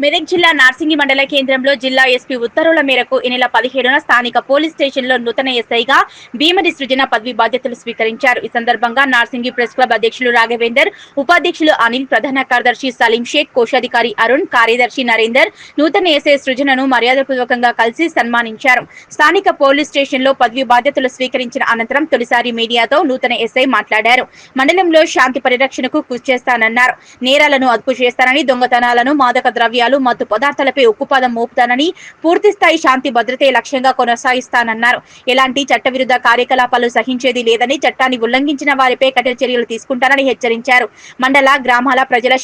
మెదక్ జిల్లా నార్సింగి మండల కేంద్రంలో జిల్లా ఎస్పీ ఉత్తర్వుల మేరకు ఈ నెల 17న స్థానిక పోలీస్ స్టేషన్లో నూతన ఎస్ఐగా భీమడి సృజన పదవి బాధ్యతలు స్వీకరించారు. ఈ సందర్భంగా నార్సింగి ప్రెస్ క్లబ్ అధ్యక్షులు రాఘవేందర్, ఉపాధ్యక్షులు అనిల్, ప్రధాన కార్యదర్శి సలీం షేక్, కోశాధికారి అరుణ్, కార్యదర్శి నరేందర్ నూతన ఎస్ఐ సృజనను మర్యాదపూర్వకంగా కలిసి సన్మానించారు. స్థానిక పోలీస్ స్టేషన్లో పదవి బాధ్యతలు స్వీకరించిన అనంతరం తొలిసారి మీడియాతో నూతన ఎస్ఐ మాట్లాడారు. మండలంలో శాంతి పరిరక్షణకు కృషి చేస్తానన్నారు. నేరాలను అదుపు చేస్తానని, దొంగతనాలను, మాదక ద్రవ్యాలు, మత్తు పదార్థాలపై ఉక్కుపాదం మోపుతానని, పూర్తిస్థాయి శాంతి భద్రతే లక్ష్యంగా కొనసాగిస్తానన్నారు. ఎలాంటి చట్టవిరుద్ధ కార్యకలాపాలు సహించేది లేదని, చట్టాన్ని ఉల్లంఘించిన వారిపై కఠిన చర్యలు తీసుకుంటారని హెచ్చరించారు. మండల, గ్రామాల ప్రజల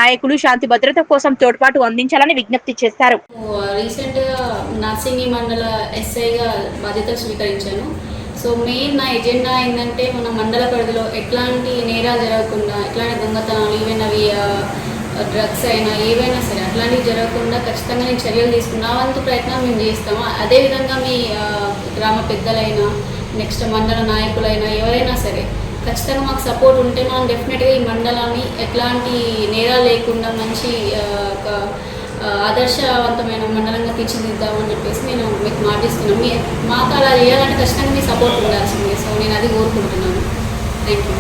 నాయకులు శాంతి భద్రత కోసం తోడ్పాటు అందించాలని విజ్ఞప్తి చేశారు. రీసెంట్ గా నార్సింగి మండల ఎస్ఐగా బాధ్యతలు స్వీకరించాను. సో మెయిన్ నా ఎజెండా ఏంటంటే మన మండల పరిధిలో ఎట్లాంటి నేరాలు జరగకుండా, ఎట్లాంటి దొంగతనాలు, ఈవెన్ అవి డ్రగ్స్ అయినా ఏవైనా సరే అట్లాంటివి జరగకుండా ఖచ్చితంగా నేను చర్యలు తీసుకున్నా వంతు ప్రయత్నం మేము చేస్తాము. అదేవిధంగా మీ గ్రామ పెద్దలైనా, నెక్స్ట్ మండల నాయకులైనా ఎవరైనా సరే ఖచ్చితంగా మాకు సపోర్ట్ ఉంటే మనం డెఫినెట్గా ఈ మండలాన్ని ఎట్లాంటి నేరాలు లేకుండా మంచి ఆదర్శవంతమైన మండలంగా తీర్చిదిద్దామని చెప్పేసి నేను మీకు మాటిస్తున్నాను. మాకు అలా చేయాలంటే ఖచ్చితంగా మీ సపోర్ట్ ఉండాల్సిందే. సో నేను అది కోరుకుంటున్నాను. Thank you.